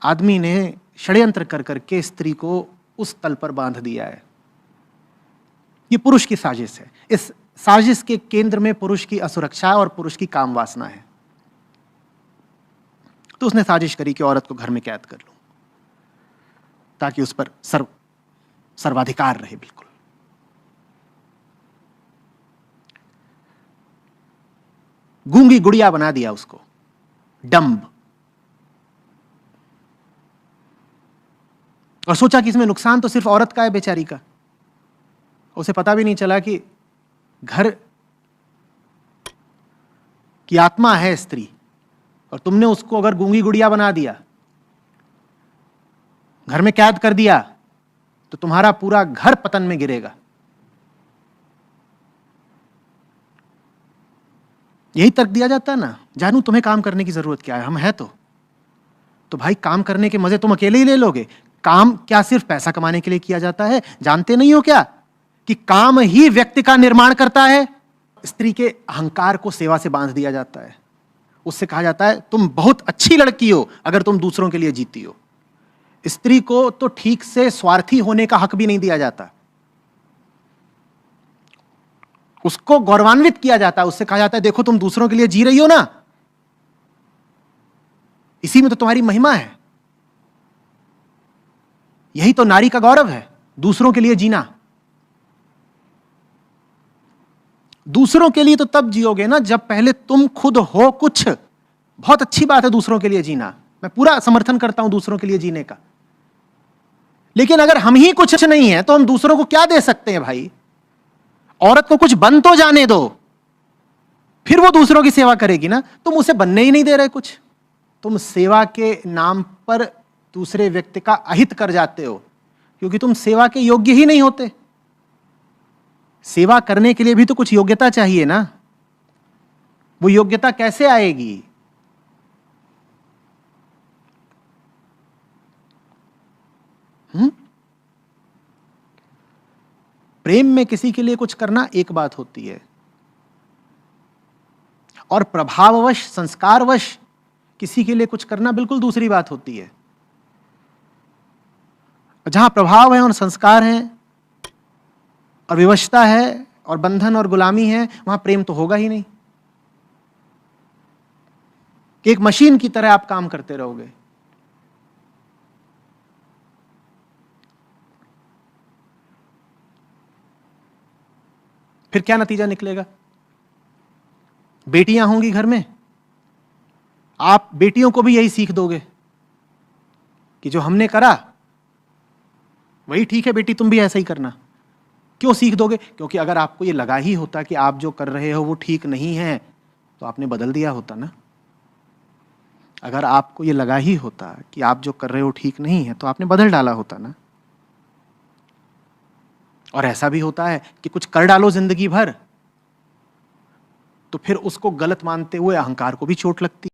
आदमी ने षड्यंत्र कर करके स्त्री को उस तल पर बांध दिया है। ये पुरुष की साजिश है। इस साजिश के केंद्र में पुरुष की असुरक्षा और पुरुष की काम वासना है। तो उसने साजिश करी कि औरत को घर में कैद कर लूं ताकि उस पर सर्वाधिकार रहे। बिल्कुल गूंगी गुड़िया बना दिया उसको, डम्ब, और सोचा कि इसमें नुकसान तो सिर्फ औरत का है बेचारी का। उसे पता भी नहीं चला कि घर की आत्मा है स्त्री, और तुमने उसको अगर गूंगी गुड़िया बना दिया, घर में कैद कर दिया, तो तुम्हारा पूरा घर पतन में गिरेगा। यही तर्क दिया जाता है ना, जानू तुम्हें काम करने की जरूरत क्या है, हम हैं तो भाई काम करने के मजे तुम अकेले ही ले लोगे। काम क्या सिर्फ पैसा कमाने के लिए किया जाता है? जानते नहीं हो क्या कि काम ही व्यक्ति का निर्माण करता है। स्त्री के अहंकार को सेवा से बांध दिया जाता है। उससे कहा जाता है तुम बहुत अच्छी लड़की हो अगर तुम दूसरों के लिए जीती हो। स्त्री को तो ठीक से स्वार्थी होने का हक भी नहीं दिया जाता। उसको गौरवान्वित किया जाता है। उससे कहा जाता है देखो तुम दूसरों के लिए जी रही हो ना, इसी में तो तुम्हारी महिमा है। यही तो नारी का गौरव है, दूसरों के लिए जीना। दूसरों के लिए तो तब जियोगे ना जब पहले तुम खुद हो कुछ। बहुत अच्छी बात है दूसरों के लिए जीना, मैं पूरा समर्थन करता हूं दूसरों के लिए जीने का। लेकिन अगर हम ही कुछ नहीं है तो हम दूसरों को क्या दे सकते हैं भाई? औरत को कुछ बन तो जाने दो, फिर वो दूसरों की सेवा करेगी ना। तुम उसे बनने ही नहीं दे रहे कुछ। तुम सेवा के नाम पर दूसरे व्यक्ति का अहित कर जाते हो, क्योंकि तुम सेवा के योग्य ही नहीं होते। सेवा करने के लिए भी तो कुछ योग्यता चाहिए ना। वो योग्यता कैसे आएगी? प्रेम में किसी के लिए कुछ करना एक बात होती है, और प्रभाववश, संस्कारवश किसी के लिए कुछ करना बिल्कुल दूसरी बात होती है। जहां प्रभाव है और संस्कार है और विवशता है और बंधन और गुलामी है, वहां प्रेम तो होगा ही नहीं। कि एक मशीन की तरह आप काम करते रहोगे। फिर क्या नतीजा निकलेगा? बेटियां होंगी घर में, आप बेटियों को भी यही सीख दोगे कि जो हमने करा वही ठीक है, बेटी तुम भी ऐसा ही करना। क्यों सीख दोगे? क्योंकि अगर आपको यह लगा ही होता कि आप जो कर रहे हो वो ठीक नहीं है तो आपने बदल दिया होता ना। अगर आपको यह लगा ही होता कि आप जो कर रहे हो ठीक नहीं है तो आपने बदल डाला होता ना। और ऐसा भी होता है कि कुछ कर डालो जिंदगी भर तो फिर उसको गलत मानते हुए अहंकार को भी चोट लगती है।